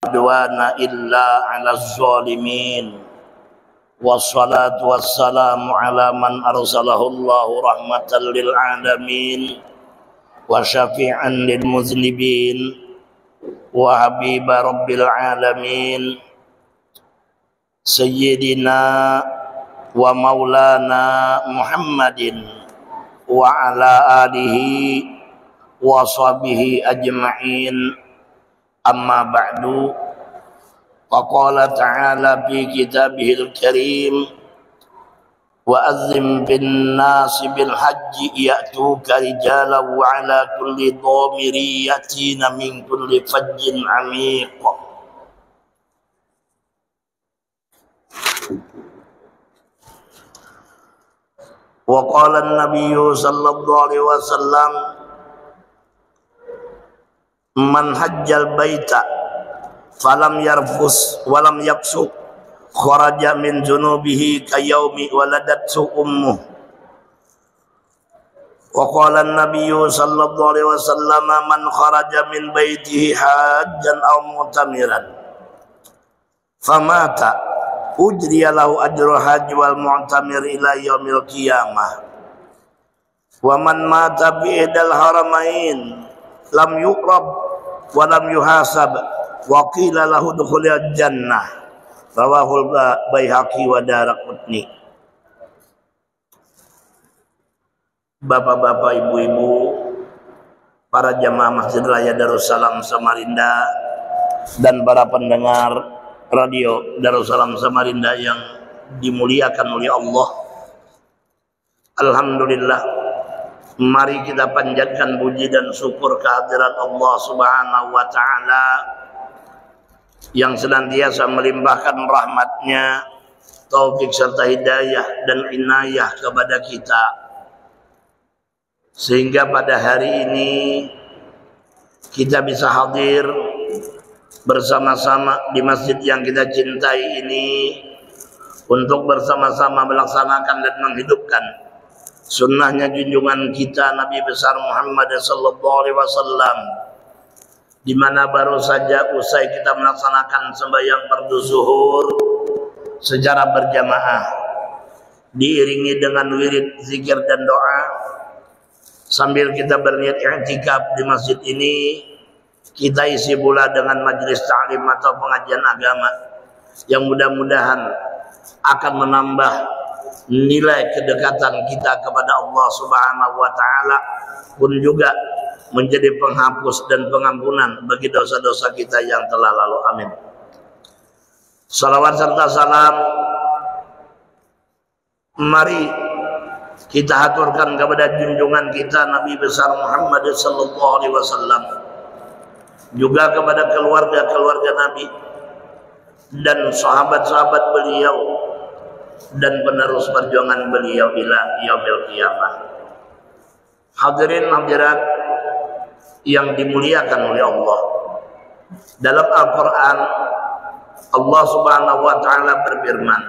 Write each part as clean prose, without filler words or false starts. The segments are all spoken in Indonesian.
udwana illa 'alaz zalimin. Wassalatu wassalamu ala man arsalahu Allahu rahmatan lil alamin wa syafi'an lil muznibin wa habiba rabbil alamin sayyidina wa maulana Muhammadin wa ala alihi wa sahbihi ajma'in. Amma ba'du, faqala ta'ala fi kitabihil karim wa azzim bin nasi bil hajji ya'tuka rijalan wa ala kulli dhamiri yatina min kulli fajjin amiq. Wa qala an-nabiyyu sallallahu alaihi wasallam man hajjal baita falam yarfus walam yafsuq kharaja min junubihi kayaumi waladatsu ummuh. Wa qala an-nabiyyu sallallahu alaihi wasallam man kharaja min baitihi hajjan aw mu'tamiran famata ujriya lahu ajrul haji wal mu'tamir ila yaumil qiyamah. Wa man mata bi idal haramain lam yuqrab wa lam yuhasab wa qila lahu dukhulil jannah. Rawahul Baihaqi wa Daraqutni. Bapak-bapak, ibu-ibu, para jamaah Masjid Raya Darussalam Samarinda dan para pendengar radio Darussalam Samarinda yang dimuliakan oleh Allah, alhamdulillah, mari kita panjatkan puji dan syukur kehadirat Allah Subhanahu wa ta'ala yang senantiasa melimpahkan rahmatnya, taufik serta hidayah dan inayah kepada kita, sehingga pada hari ini kita bisa hadir bersama-sama di masjid yang kita cintai ini untuk bersama-sama melaksanakan dan menghidupkan sunnahnya junjungan kita Nabi besar Muhammad sallallahu alaihi wasallam, di mana baru saja usai kita melaksanakan sembahyang fardu zuhur secara berjamaah diiringi dengan wirid, zikir dan doa, sambil kita berniat i'tikaf di masjid ini. Kita isi pula dengan majelis ta'lim atau pengajian agama yang mudah-mudahan akan menambah nilai kedekatan kita kepada Allah Subhanahu wa ta'ala, pun juga menjadi penghapus dan pengampunan bagi dosa-dosa kita yang telah lalu. Amin. Salawat serta salam mari kita haturkan kepada junjungan kita Nabi besar Muhammad sallallahu alaihi wasallam, juga kepada keluarga-keluarga Nabi dan sahabat-sahabat beliau dan penerus perjuangan beliau ila yaumil qiyamah. Hadirin hadirat yang dimuliakan oleh Allah, dalam Al-Quran Allah Subhanahu wa ta'ala berfirman,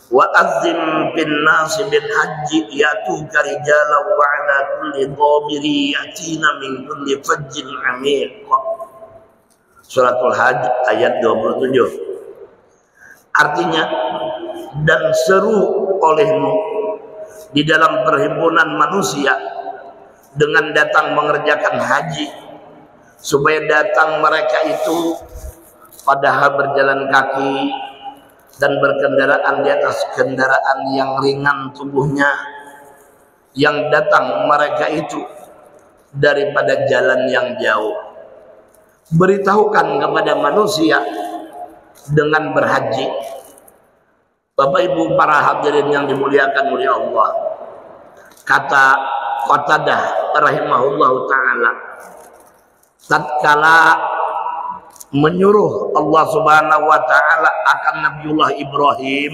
wa azzim bin nasi bil hajji ya'tuka rijalan wa ala kulli dhamiri yatina min kulli fajjin amiq. Suratul Hajj ayat 27. Artinya, dan seru olehmu di dalam perhimpunan manusia dengan datang mengerjakan haji, supaya datang mereka itu padahal berjalan kaki dan berkendaraan di atas kendaraan yang ringan tubuhnya, yang datang mereka itu daripada jalan yang jauh. Beritahukan kepada manusia dengan berhaji. Bapak Ibu para hadirin yang dimuliakan oleh Allah, kata Qatadah rahimahullahu ta'ala, tatkala menyuruh Allah Subhanahu wa ta'ala akan Nabiullah Ibrahim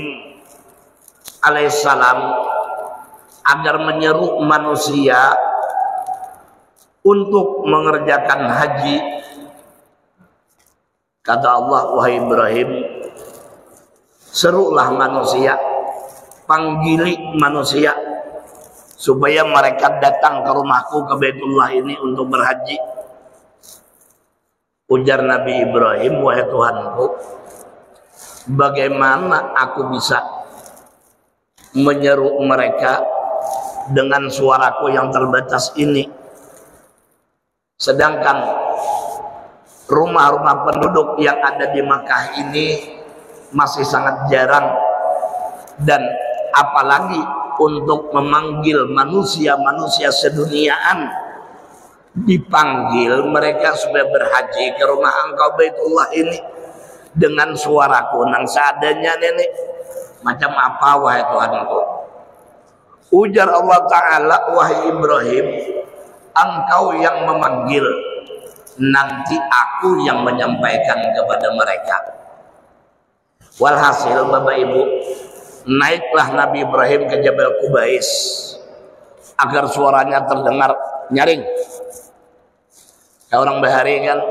alaihissalam agar menyeru manusia untuk mengerjakan haji, kata Allah, wahai Ibrahim, serulah manusia, panggili manusia supaya mereka datang ke rumahku, ke Baitullah ini untuk berhaji. Ujar Nabi Ibrahim, wahai Tuhanku, bagaimana aku bisa menyeru mereka dengan suaraku yang terbatas ini, sedangkan rumah-rumah penduduk yang ada di Makkah ini masih sangat jarang, dan apalagi untuk memanggil manusia-manusia seduniaan, dipanggil mereka supaya berhaji ke rumah engkau Baitullah ini dengan suaraku nang seadanya nenek. Macam apa wahai Tuhanku? Ujar Allah Ta'ala, wahai Ibrahim, engkau yang memanggil, nanti aku yang menyampaikan kepada mereka. Walhasil Bapak Ibu, naiklah Nabi Ibrahim ke Jabal Qubais agar suaranya terdengar nyaring. Kayak orang bahari kan,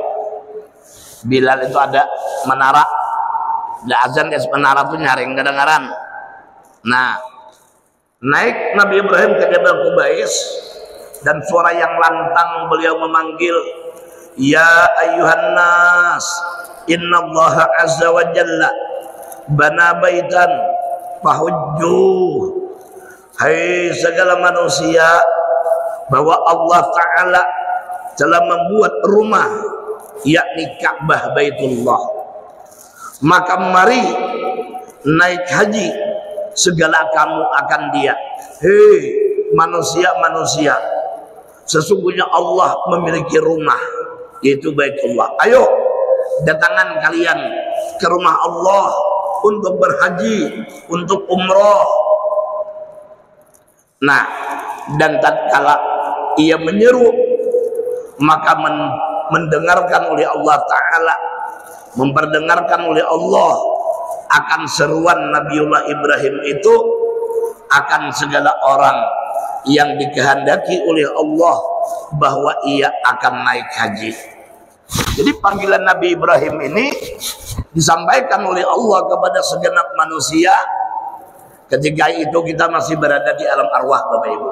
Bilal itu ada menara, ada azan di menara tuh nyaring kedengaran. Nah, naik Nabi Ibrahim ke Jabal Qubais dan suara yang lantang beliau memanggil, ya ayyuhan nas, innallaha azza wa jalla bana baitan fahujjuh. Hai segala manusia, bahwa Allah Ta'ala telah membuat rumah, yakni Ka'bah Baitullah, maka mari naik haji segala kamu akan dia. Hei manusia-manusia, sesungguhnya Allah memiliki rumah, yaitu Baitullah. Ayo datangan kalian ke rumah Allah untuk berhaji, untuk umroh. Nah, dan tatkala ia menyeru, maka mendengarkan oleh Allah Ta'ala, memperdengarkan oleh Allah akan seruan Nabiullah Ibrahim itu akan segala orang yang dikehendaki oleh Allah bahwa ia akan naik haji. Jadi panggilan Nabi Ibrahim ini disampaikan oleh Allah kepada segenap manusia. Ketika itu kita masih berada di alam arwah, Bapak Ibu.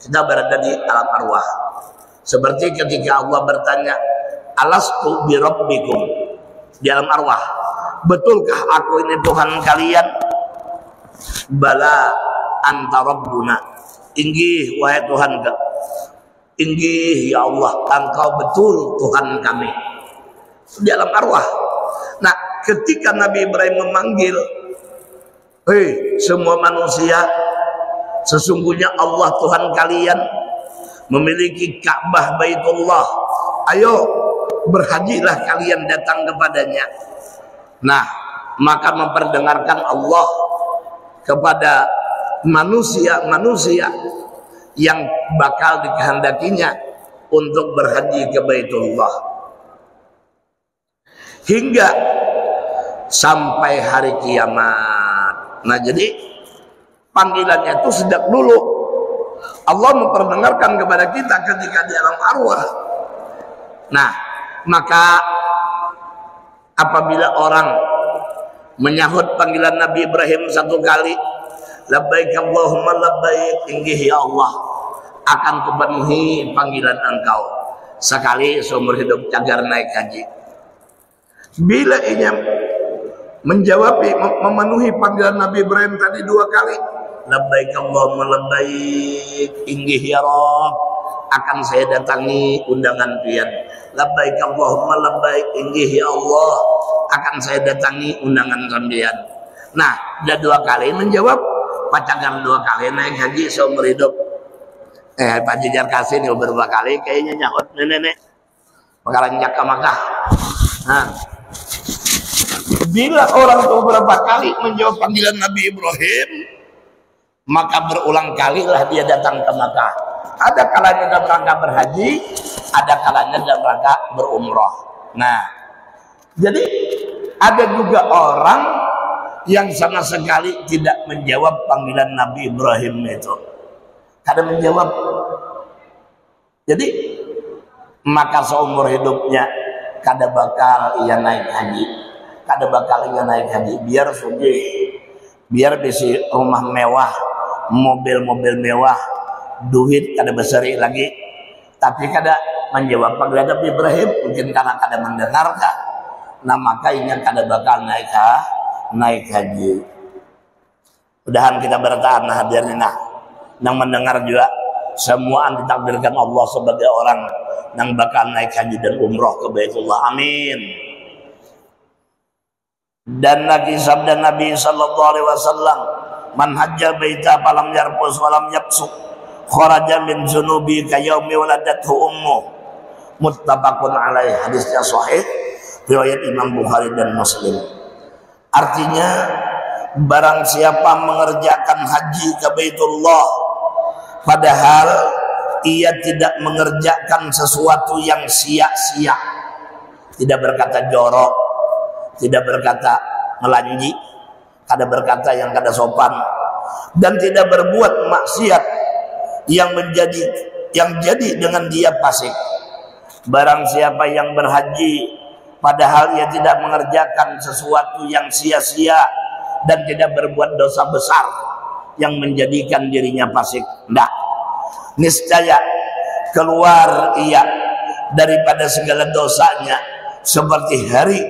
Kita berada di alam arwah. Seperti ketika Allah bertanya, alastu bi rabbikum, di alam arwah, betulkah aku ini Tuhan kalian? Bala anta rabbuna, inggih wahai Tuhan, inggih ya Allah, engkau betul Tuhan kami. Di alam arwah. Nah, ketika Nabi Ibrahim memanggil, hei semua manusia, sesungguhnya Allah Tuhan kalian memiliki Ka'bah Baitullah. Ayo berhajilah kalian datang kepadanya. Nah, maka memperdengarkan Allah kepada manusia-manusia yang bakal dikehendakinya untuk berhaji ke Baitullah hingga sampai hari kiamat. Nah, jadi panggilannya itu sejak dulu Allah memperdengarkan kepada kita ketika di alam arwah. Nah, maka apabila orang menyahut panggilan Nabi Ibrahim satu kali, labbaik Allahumma labbaik, inggih ya Allah, akan kupenuhi panggilan engkau sekali seumur hidup cagar naik haji. Bila ia menjawab, memenuhi panggilan Nabi Ibrahim tadi dua kali, labbaik Allahumma labbaik, inggih ya Rabb, akan saya datangi undangan pian. Labbaik Allahumma labbaik, inggih ya Allah, akan saya datangi undangan sampean. Nah, dia dua kali menjawab, pacakan dua kali naik haji seumur hidup. Pak Jijar kasih nih beberapa kali kayaknya nyahut nenek bakalan nyak ke Makkah. Nah, bila orang itu beberapa kali menjawab panggilan Nabi Ibrahim, maka berulang kalilah dia datang ke Makkah. Ada kalanya dalam rangka berhaji, ada kalanya dalam rangka berumroh. Nah, jadi ada juga orang yang sama sekali tidak menjawab panggilan Nabi Ibrahim itu. Kada menjawab. Jadi maka seumur hidupnya kada bakal ia naik haji. Kada bakal ia naik haji. Biar sugih, biar bisa rumah mewah, mobil-mobil mewah, duit kada besar lagi, Tapi kada menjawab panggilan Ibrahim, mungkin karena kada mendengarkan. Nah maka ini kada bakal naik haji. Mudahan kita bertahan hadirin nang mendengar juga semua ditakdirkan Allah sebagai orang yang bakal naik haji dan umroh ke Baitullah. Amin. Dan lagi sabda Nabi sallallahu alaihi wasallam, man hajja baita falam yarfus walam yafsuq kharaja min dzunubi ka yaumi waladathu ummu. Muttafaqun alaih. Hadisnya sahih riwayat Imam Bukhari dan Muslim. Artinya barang siapa mengerjakan haji ke Baitullah padahal ia tidak mengerjakan sesuatu yang sia-sia, tidak berkata jorok, tidak berkata melanji, kada berkata yang kada sopan, dan tidak berbuat maksiat yang jadi dengan dia fasik. Barang siapa yang berhaji padahal ia tidak mengerjakan sesuatu yang sia-sia dan tidak berbuat dosa besar yang menjadikan dirinya fasik, enggak, niscaya keluar ia daripada segala dosanya seperti hari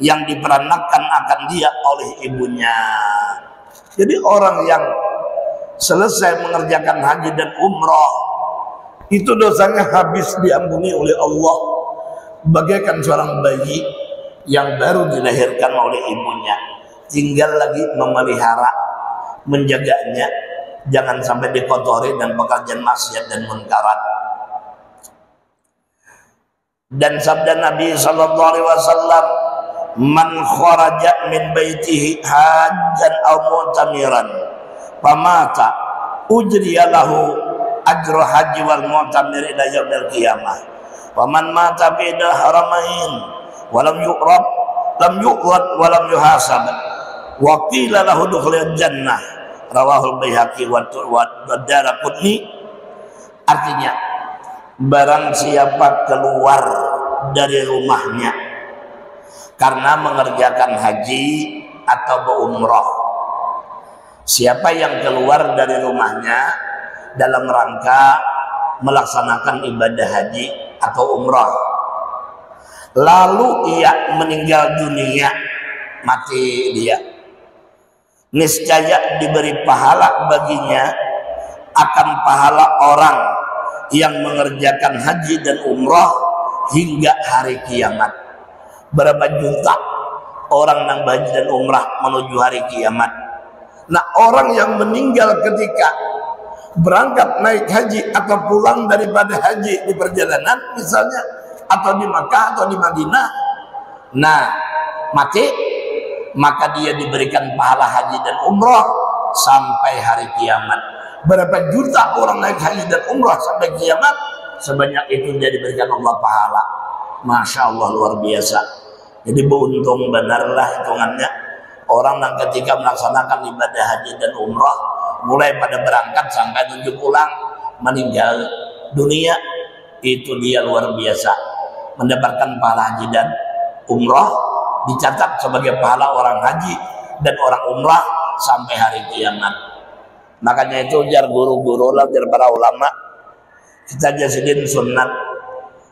yang diperanakan akan dia oleh ibunya. Jadi orang yang selesai mengerjakan haji dan umroh itu dosanya habis diampuni oleh Allah, bagaikan seorang bayi yang baru dilahirkan oleh ibunya. Tinggal lagi memelihara, menjaganya, jangan sampai dikotori dan pekerjaan maksiat dan munkarat. Dan sabda Nabi sallallahu alaihi wasallam, man kharaja min baitihi hajjan aw mu'tamiran famata ujriya lahu ajru haji wal mu'tamir ila yaumil qiyamah. Wa man mata fi haramain wa lam yuqrab lam yuqrad wa lam yuhasab wa qila lahu dukhulil jannah. Rawahul Baihaqi wa Daraqutni. Artinya barang siapa keluar dari rumahnya karena mengerjakan haji atau umroh, siapa yang keluar dari rumahnya dalam rangka melaksanakan ibadah haji atau umroh, lalu ia meninggal dunia, mati dia, niscaya diberi pahala baginya akan pahala orang yang mengerjakan haji dan umroh hingga hari kiamat. Berapa juta orang yang haji dan umrah menuju hari kiamat. Nah, orang yang meninggal ketika berangkat naik haji atau pulang daripada haji di perjalanan misalnya, atau di Makkah atau di Madinah, nah mati, maka dia diberikan pahala haji dan umrah sampai hari kiamat. Berapa juta orang naik haji dan umrah sampai kiamat, sebanyak itu dia diberikan Allah pahala. Masya Allah, luar biasa. Jadi beruntung benarlah hitungannya orang yang ketika melaksanakan ibadah haji dan umrah, mulai pada berangkat sampai menuju pulang, meninggal dunia, itu dia luar biasa mendapatkan pahala haji dan umrah, dicatat sebagai pahala orang haji dan orang umrah sampai hari kiamat. Makanya itu jar guru-guru lah, jar para ulama, kita jadiin sunnat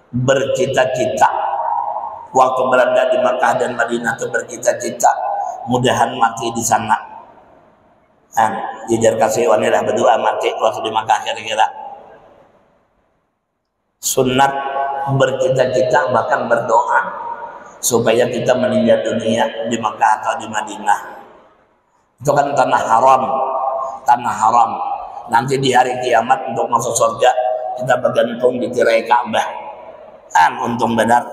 bercita-cita waktu berada di Makkah dan Madinah, itu bercita-cita mudahan mati di sana. Jijar kasih wanita berdua mati waktu di Makkah, kira-kira sunnat bercita-cita bahkan berdoa supaya kita meninggal dunia di Makkah atau di Madinah. Itu kan tanah haram, tanah haram. Nanti di hari kiamat untuk masuk surga kita bergantung di tirai Ka'bah. Untung benar.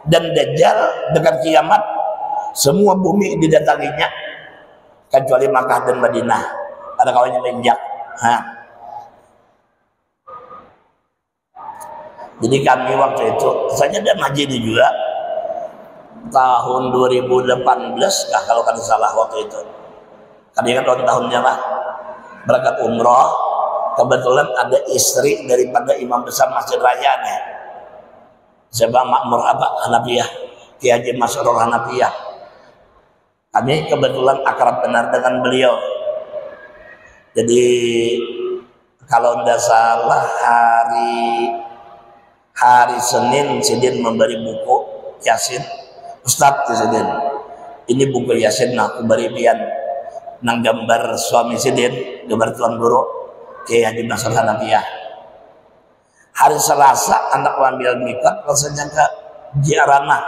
Dan Dajjal dekat kiamat semua bumi didatanginya kecuali Makkah dan Madinah. Ada kawannya menjak. Jadi kami waktu itu, saya dan haji ini juga tahun 2018 kah kalau kan salah waktu itu. Kan ingat tahunnya lah. Berangkat umroh, kebetulan ada istri daripada imam besar Masjid Raya nih. Sebab makmur apa Hanafiyah, Ki Haji Masrur Hanafiyah. Kami kebetulan akrab benar dengan beliau. Jadi kalau tidak salah hari Hari Senin Sidin memberi buku Yasin. Ustadz Sidin, ini buku Yasin aku beri pian nang gambar suami Sidin, gambar tuan guru Kiai Haji Nasr Hanafiah. Hari Selasa anak ambil mikot rasanya ke Jiarana.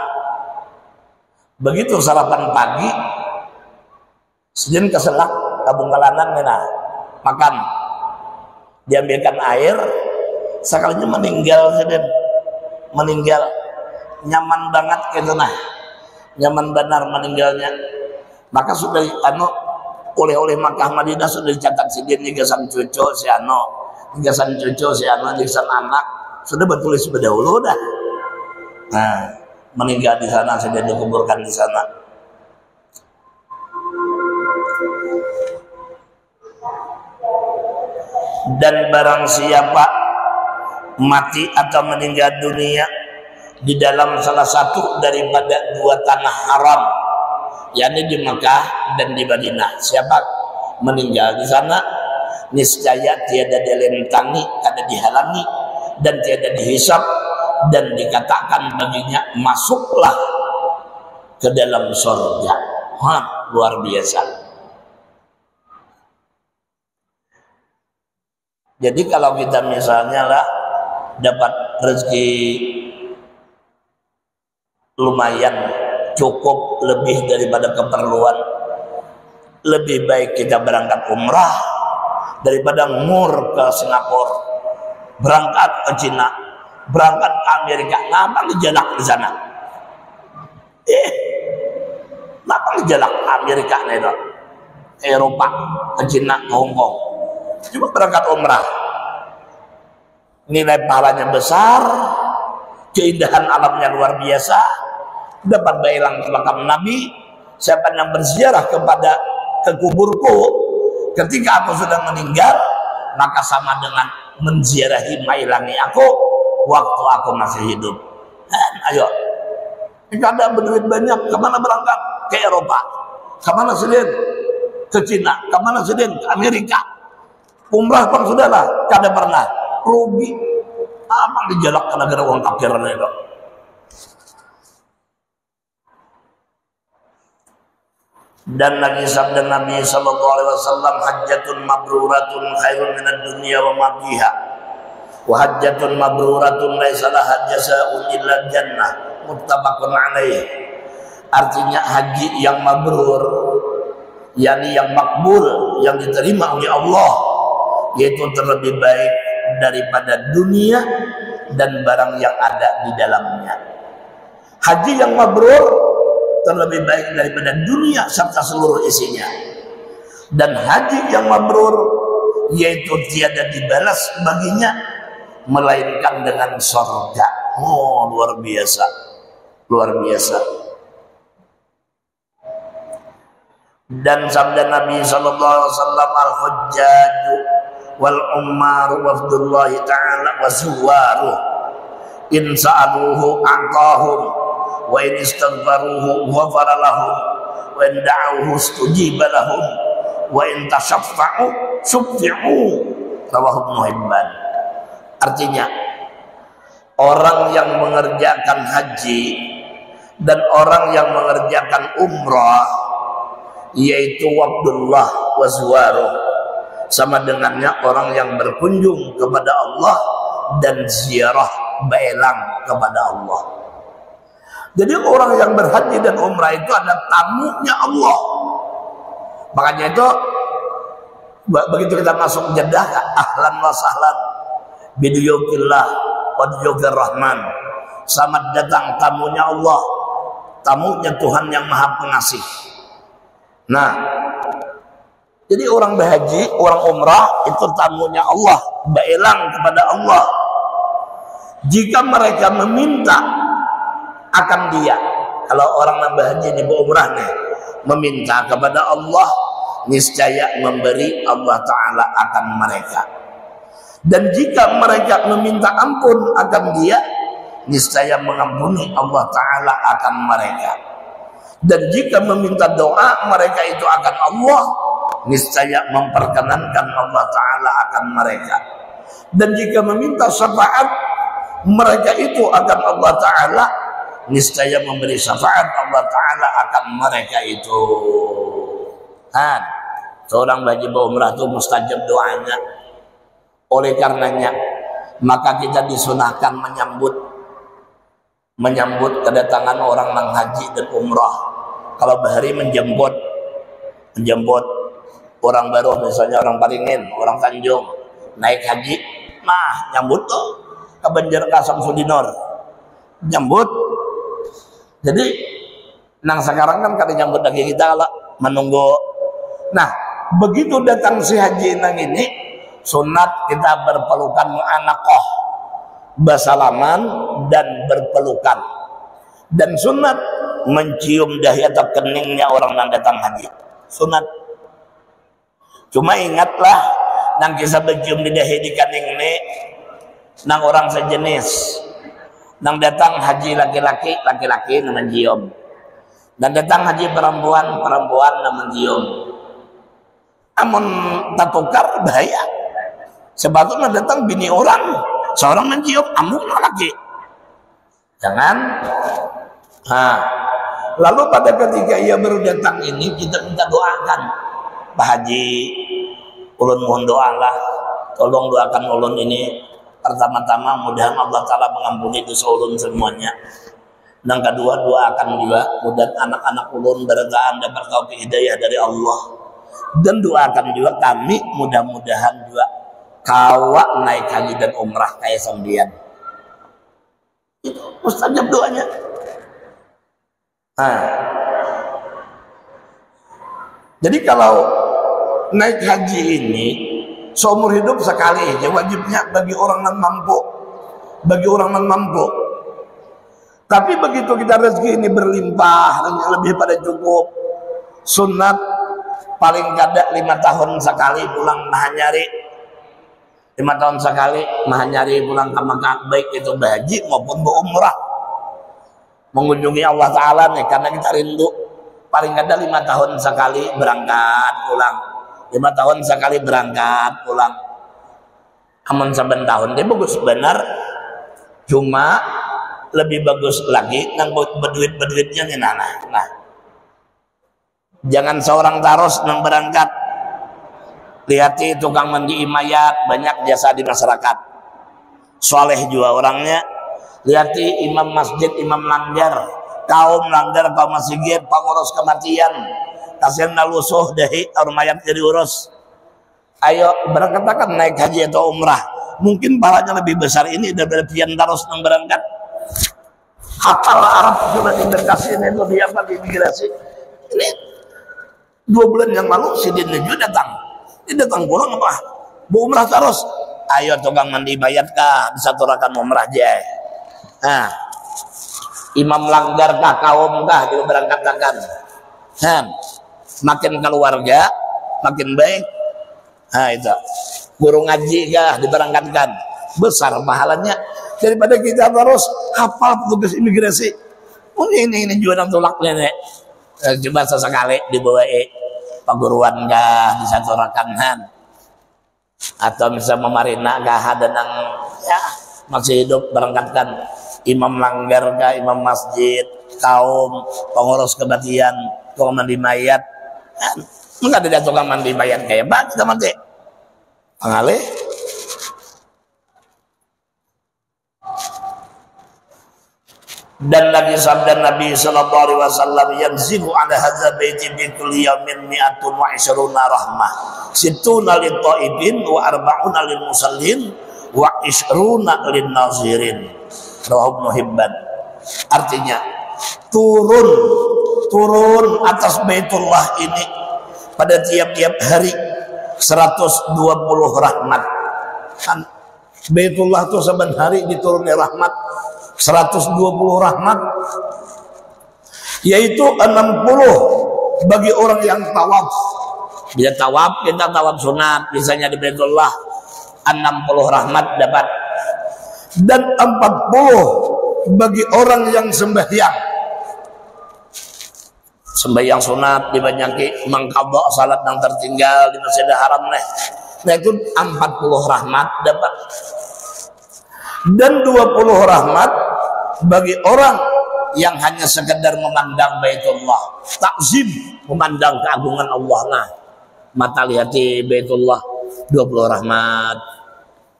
Begitu sarapan pagi Sidin keselak tabung kalanan nena makan, diambilkan air, sekalinya meninggal Sidin, meninggal nyaman banget gitu nah, nyaman benar meninggalnya. Maka sudah oleh Makkah Madinah sudah dicatat Sidin nigasan cucu si nigasan cucu si nigasan anak sudah bertulis berdahulu dah. Nah, meninggal di sana, Sidin dikuburkan di sana. Dan barang siapa mati atau meninggal dunia di dalam salah satu daripada dua tanah haram, yakni di Mekah dan di Madinah, siapa meninggal di sana niscaya tiada dilentangi, tiada dihalangi dan tiada dihisab, dan dikatakan baginya masuklah ke dalam surga. Luar biasa. Jadi kalau kita misalnya lah dapat rezeki lumayan cukup lebih daripada keperluan, lebih baik kita berangkat umrah daripada ngur ke Singapura, berangkat ke Cina, berangkat ke Amerika. Ngapa dijalak di sana? Ngapa dijalak ke Amerika nih dok? Eropa, ke Cina, ke Hong Kong. Cuma berangkat umrah, nilai pahalanya besar, keindahan alamnya luar biasa, dapat bailang ke makam Nabi. Siapa yang berziarah ke kuburku ketika aku sudah meninggal, maka sama dengan menziarahi mailangi aku waktu aku masih hidup. Ayo, jika ada berduit banyak, kemana berangkat? Ke Eropa. Kemana Sidin? Ke Cina. Kemana Sidin? Ke Amerika. Umrah pun sudahlah, kada pernah rugi. Apa dijalak ke negara uang kafir itu? Dan lagi sabda Nabi sallallahu alaihi wasallam, hajjatun mabruratun khairun minad dunya wa ma fiha, wa hajjatun mabruratun laisa laha jazaa'un illa jannah, muttafaqun alaih. Artinya haji yang mabrur, yakni yang makbul, yang diterima oleh Allah, yaitu terlebih baik daripada dunia dan barang yang ada di dalamnya. Haji yang mabrur terlebih baik daripada dunia serta seluruh isinya. Dan haji yang mabrur yaitu tiada dibalas baginya melainkan dengan surga. Luar biasa, luar biasa. Dan sabda Nabi sallallahu alaihi wasallam, al-hujjaju wal ummaru wafdullahi ta'ala wa zuwaruh in sa'aluhu a'tahum wa in istaghfaruhu ghafara lahum wa in da'awhu istujiba lahum wa in tashaffa'u syuffi'u, rawahu Ibnu Hibban. Artinya orang yang mengerjakan haji dan orang yang mengerjakan umrah, yaitu wabdullah wa zuwaruh, sama dengannya orang yang berkunjung kepada Allah dan ziarah bailang kepada Allah. Jadi orang yang berhaji dan umrah itu adalah tamunya Allah. Makanya itu begitu kita masuk Jeddah, ahlan wa sahlan bidiyukillah wa diyukir rahman, selamat datang tamunya Allah, tamunya Tuhan yang maha pengasih. Nah, jadi orang berhaji, orang umrah itu tamunya Allah, bailang kepada Allah. Jika mereka meminta akan dia, kalau orang yang berhaji di umrah nih, meminta kepada Allah, niscaya memberi Allah Ta'ala akan mereka. Dan jika mereka meminta ampun akan dia, niscaya mengampuni Allah Ta'ala akan mereka. Dan jika meminta doa mereka itu akan Allah, niscaya memperkenankan Allah Ta'ala akan mereka. Dan jika meminta syafaat mereka itu akan Allah Ta'ala niscaya memberi syafaat Allah Ta'ala akan mereka itu. Kan seorang wajib umrah itu mustajab doanya. Oleh karenanya maka kita disunahkan menyambut kedatangan orang yang haji dan umrah. Kalau bahari menjemput orang baru, misalnya orang Paringin, orang Tanjung naik haji, nah nyambut tuh ke Banjar Kasam Sudinor, nyambut. Jadi nang sekarang kan kada nyambut lagi, kita lah menunggu. Nah begitu datang si haji nang ini, sunat kita berpelukan mu'anakoh, bersalaman dan berpelukan, dan sunat mencium dahi atau keningnya orang yang datang haji, sunat. Cuma ingatlah nang kisah mencium di dahi di kening ini nang orang sejenis, nang datang haji laki-laki nang mencium, dan datang haji perempuan nang mencium. Amun tatukar bahaya, sebetulnya datang bini orang seorang mencium, amuk lagi, jangan. Lalu pada ketika ia baru datang ini, kita minta doakan, Pak Haji, ulun mohon doalah, tolong doakan ulun ini. Pertama-tama mudah Allah Ta'ala mengampuni dosa ulun semuanya. Dan kedua doakan juga mudah anak-anak ulun bergaan dapat taufik hidayah dari Allah. Dan doakan juga kami mudah-mudahan juga kawa naik haji dan umrah kayak sambian. Itu mustajab doanya. Jadi kalau naik haji ini seumur hidup sekali aja wajibnya bagi orang yang mampu, tapi begitu kita rezeki ini berlimpah lebih pada cukup, sunat paling kada 5 tahun sekali pulang mahanyari, 5 tahun sekali mahanyari pulang ke Makkah, baik itu haji maupun umrah, mengunjungi Allah Ta'ala nih, karena kita rindu. Paling kada 5 tahun sekali berangkat pulang, 5 tahun sekali berangkat pulang. Aman saben tahun dia bagus benar, cuma lebih bagus lagi nang berduitnya nih nah. Jangan seorang taros nang berangkat, lihati tukang mandi mayat banyak jasa di masyarakat, soleh juga orangnya. Lihati imam masjid, imam langgar, kaum masjid, pengurus kematian, kasihan nalusuh dahi orang mayat jadi urus. Ayo berangkat naik haji atau umrah, mungkin pahalanya lebih besar ini daripada pian taros nang berangkat. Hafal Arab sudah dikasih itu dia apa di imigrasi. Ini 2 bulan yang lalu si Dinju datang. Dia datang pulang apa? Bu umrah terus. Ayo tukang mandi mayat kah disaturakan umrah aja. Imam langgar kah kaum kah juga berangkatkan. Makin keluarga makin baik. Itu guru ngaji kah diberangkatkan, besar pahalanya daripada kita terus hafal petugas imigrasi. Ini juga nang tolak nenek. Coba sesekali dibawa paguruan kah disaturakan atau misalnya memarina kah ada nang ya masih hidup berangkatkan. Imam langgar kah, imam masjid, kaum pengurus kebaktian, tukang mandi mayat. Enggak ada tukang mandi mayat kayak bak kita mati. Pengalih. Dan lagi sabda Nabi sallallahu alaihi wasallam, yanzilu ala hadza baiti bi kulli yawmin 120 rahmah. Situna lil taibin wa 40 lil musallin wa 20 lin nazirin. Rawahu Ibnu Hibban. Artinya turun atas Baitullah ini pada tiap-tiap hari 120 rahmat. Kan Baitullah itu saban hari dituruni rahmat 120 rahmat, yaitu 60 bagi orang yang tawaf. Bila tawaf kita tawaf sunat misalnya di Baitullah 60 rahmat dapat, dan 40 bagi orang yang sembahyang sunat dibanyaki mengqadha salat yang tertinggal di Masjidil Haram nah itu 40 rahmat dapat. dan 20 rahmat bagi orang yang hanya sekedar memandang Baitullah, takzim, memandang keagungan Allah. Nah, mata lihati Baitullah 20 rahmat.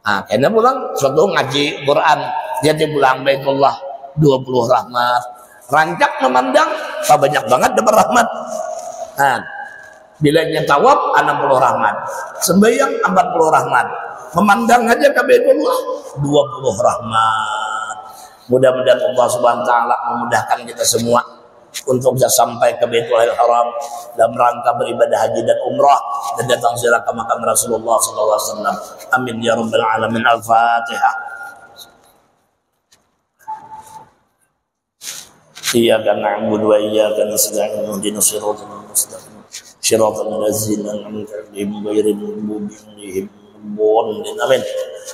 Nah, kena pulang suatu ngaji Quran, dia pulang Baitullah 20 rahmat. Rancak memandang, banyak banget dapat rahmat. Nah, bila tawaf 60 rahmat, sembahyang 40 rahmat, memandang aja ke Baitullah 20 rahmat. Mudah-mudahan Allah Subhanahu wa taala memudahkan kita semua untuk bisa sampai ke Baitullahil Haram dalam rangka beribadah haji dan umrah dan datang ziarah ke makam Rasulullah sallallahu alaihi wasallam. Amin ya rabbal alamin. Al-Fatihah. Iyyaka na'budu wa iyyaka nasta'in. Ihdinas siratal mustaqim. Shiratal ladzina an'amta 'alaihim ghairil maghdubi 'alaihim waladdallin. Amin.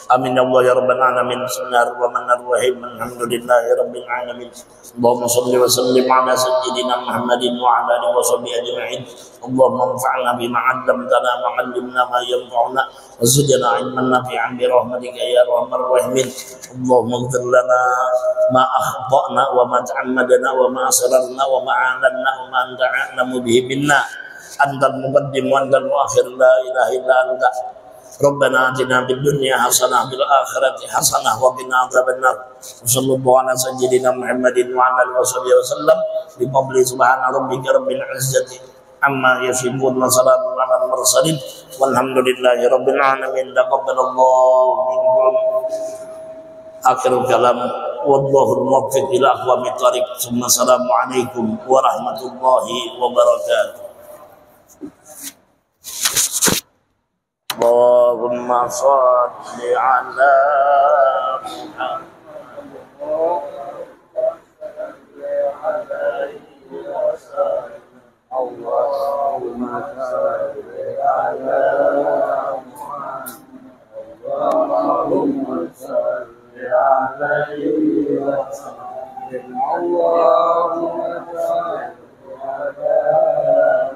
Amin ya Allah ya rabbal alamin. Bismillahirrahmanirrahim. Alhamdulillahi rabbil alamin. Allahumma shalli wa sallim ala sayyidina Muhammadin wa ala alihi wa sahbihi ajma'in. Allahumma anfa'na bima 'allamtana wa 'allimna ma yanfa'una wa zidna 'ilman nafi'an bi rahmatika ya arhamar rahimin. Allahumma ighfir lana ma akhtana wa ma ta'ammadna wa ma asrarna wa ma 'alanna wa ma anta a'lamu bihi minna. Antal muqaddim wa antal muakhir, la ilaha illa anta. Rabbana atina fid dunya hasanah fil akhirati hasanah wa qina adzabannar. Sallallahu ala sayyidina Muhammadin wa ala alihi wasallam. Bi fadli subhana rabbika rabbil izzati amma yasifun wa salamun ala mursalin walhamdulillahi rabbil alamin. Taqabbalallahu minkum. Akhirul kalam wallahu muwaffiq ila aqwamit thariq. Assalamu alaikum warahmatullahi wabarakatuh. Allahumma shalli ala Muhammad. Allahumma shalli ala Muhammad. Allahumma shalli alaihi wa sallim. Allahumma shalli ala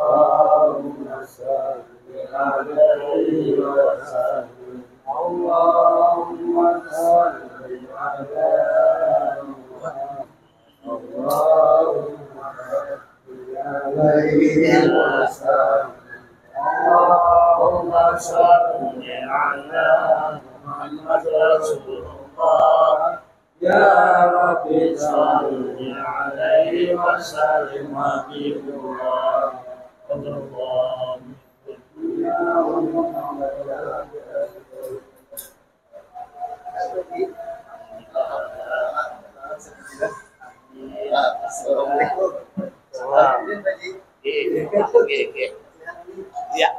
Allahumma salli alaihi wa sallim. Allahumma salli ala Muhammad. Allahumma salli alaihi wa sallim. Allahumma salli ala Muhammad Rasulullah. Ya Rabbi salli alaihi wa sallim. Habibullah. Assalamualaikum. Ya.